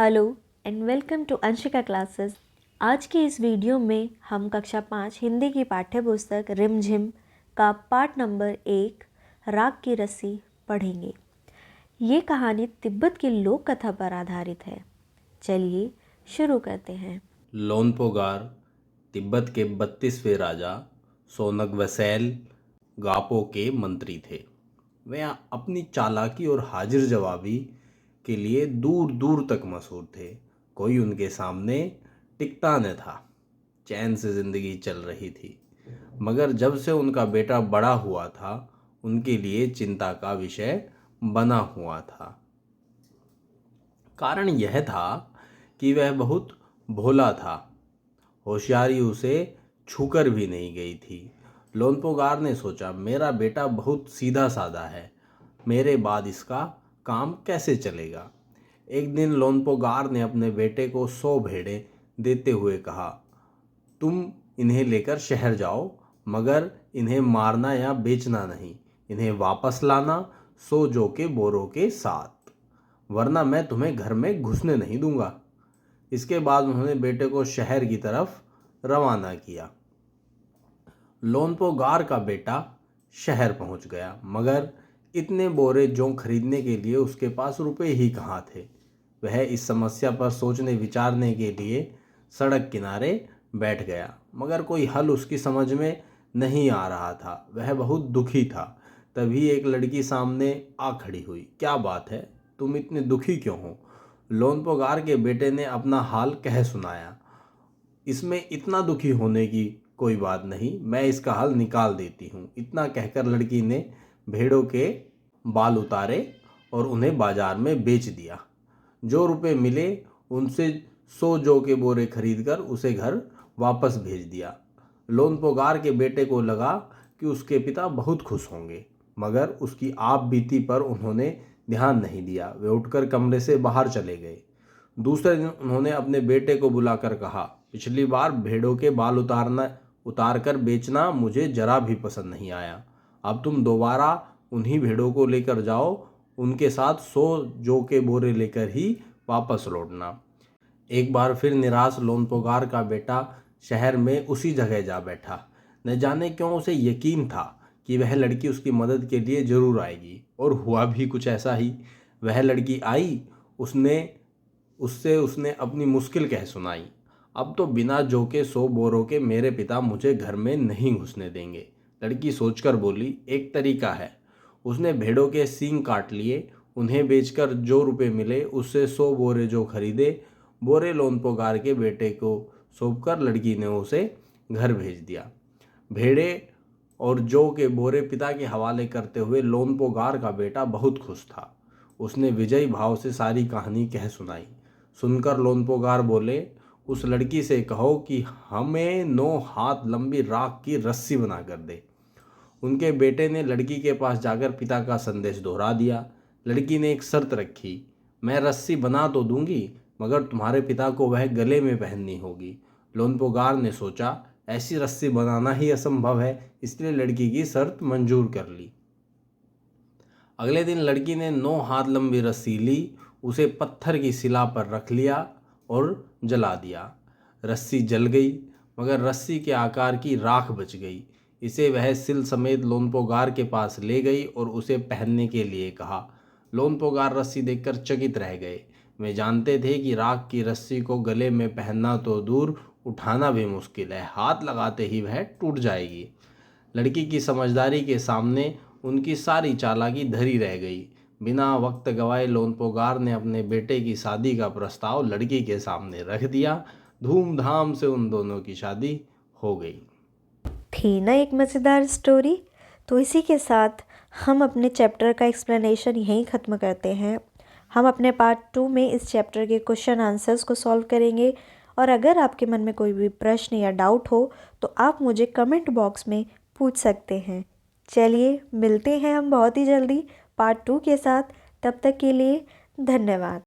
Hello and welcome to Anshika classes. आज की इस वीडियो में हम कक्षा 5 हिंदी की पाठ्य पुस्तक रिमझिम का पाठ नंबर 1 राग की रस्सी पढ़ेंगे। ये कहानी तिब्बत की लोक कथा पर आधारित है। चलिए शुरू करते हैं। लोनपोगार तिब्बत के 32वें राजा सोनगवसेल गापो के मंत्री थे। वे अपनी चालाकी और हाजिर जवाबी के लिए दूर दूर तक मशहूर थे। कोई उनके सामने टिकता न था। चैन से जिंदगी चल रही थी। मगर जब से उनका बेटा बड़ा हुआ था, उनके लिए चिंता का विषय बना हुआ था। कारण यह था कि वह बहुत भोला था। होशियारी उसे छूकर भी नहीं गई थी। लोनपोगार ने सोचा, मेरा बेटा बहुत सीधा साधा है, मेरे बाद इसका काम कैसे चलेगा। एक दिन लोनपोगार ने अपने बेटे को 100 भेड़ें देते हुए कहा, तुम इन्हें लेकर शहर जाओ, मगर इन्हें मारना या बेचना नहीं। इन्हें वापस लाना 100 जौ के बोरों के साथ, वरना मैं तुम्हें घर में घुसने नहीं दूंगा। इसके बाद उन्होंने बेटे को शहर की तरफ रवाना किया। लोनपोगार का बेटा शहर पहुंच गया, मगर इतने बोरे जौ खरीदने के लिए उसके पास रुपए ही कहाँ थे। वह इस समस्या पर सोचने विचारने के लिए सड़क किनारे बैठ गया, मगर कोई हल उसकी समझ में नहीं आ रहा था। वह बहुत दुखी था। तभी एक लड़की सामने आ खड़ी हुई। क्या बात है, तुम इतने दुखी क्यों हो? लोनपोगार के बेटे ने अपना हाल कह सुनाया। इसमें इतना दुखी होने की कोई बात नहीं, मैं इसका हल निकाल देती हूँ। इतना कहकर लड़की ने भेड़ों के बाल उतारे और उन्हें बाजार में बेच दिया। जो रुपए मिले उनसे 100 जौ के बोरे खरीदकर उसे घर वापस भेज दिया। लोनपोगार के बेटे को लगा कि उसके पिता बहुत खुश होंगे, मगर उसकी आप बीती पर उन्होंने ध्यान नहीं दिया। वे उठकर कमरे से बाहर चले गए। दूसरे दिन उन्होंने अपने बेटे को बुलाकर कहा, पिछली बार भेड़ों के बाल उतार कर बेचना मुझे जरा भी पसंद नहीं आया। अब तुम दोबारा उन्हीं भेड़ों को लेकर जाओ, उनके साथ 100 जौ के बोरे लेकर ही वापस लौटना। एक बार फिर निराश लोनपोगार का बेटा शहर में उसी जगह जा बैठा। न जाने क्यों उसे यकीन था कि वह लड़की उसकी मदद के लिए जरूर आएगी, और हुआ भी कुछ ऐसा ही। वह लड़की आई। उसने अपनी मुश्किल कह सुनाई। अब तो बिना जौ के 100 बोरों के मेरे पिता मुझे घर में नहीं घुसने देंगे। लड़की सोचकर बोली, एक तरीका है। उसने भेड़ों के सींग काट लिए। उन्हें बेचकर जो रुपए मिले उससे 100 बोरे जौ खरीदे। बोरे लोनपोगार के बेटे को सौंपकर लड़की ने उसे घर भेज दिया। भेड़े और जौ के बोरे पिता के हवाले करते हुए लोनपोगार का बेटा बहुत खुश था। उसने विजयी भाव से सारी कहानी कह सुनाई। सुनकर लोनपोगार बोले, उस लड़की से कहो कि हमें 9 हाथ लंबी राख की रस्सी बना कर दे। उनके बेटे ने लड़की के पास जाकर पिता का संदेश दोहरा दिया। लड़की ने एक शर्त रखी, मैं रस्सी बना तो दूंगी, मगर तुम्हारे पिता को वह गले में पहननी होगी। लोनपोगार ने सोचा, ऐसी रस्सी बनाना ही असंभव है, इसलिए लड़की की शर्त मंजूर कर ली। अगले दिन लड़की ने 9 हाथ लंबी रस्सी ली, उसे पत्थर की शिला पर रख लिया और जला दिया। रस्सी जल गई, मगर रस्सी के आकार की राख बच गई। इसे वह सिल समेत लोनपोगार के पास ले गई और उसे पहनने के लिए कहा। लोनपोगार रस्सी देखकर चकित रह गए। वे जानते थे कि राख की रस्सी को गले में पहनना तो दूर, उठाना भी मुश्किल है। हाथ लगाते ही वह टूट जाएगी। लड़की की समझदारी के सामने उनकी सारी चालाकी धरी रह गई। बिना वक्त गवाए लोनपोगार ने अपने बेटे की शादी का प्रस्ताव लड़की के सामने रख दिया। धूमधाम से उन दोनों की शादी हो गई। थी ना एक मज़ेदार स्टोरी। तो इसी के साथ हम अपने चैप्टर का एक्सप्लेनेशन यहीं ख़त्म करते हैं। हम अपने पार्ट 2 में इस चैप्टर के क्वेश्चन आंसर्स को सॉल्व करेंगे। और अगर आपके मन में कोई भी प्रश्न या डाउट हो तो आप मुझे कमेंट बॉक्स में पूछ सकते हैं। चलिए मिलते हैं हम बहुत ही जल्दी पार्ट 2 के साथ। तब तक के लिए धन्यवाद।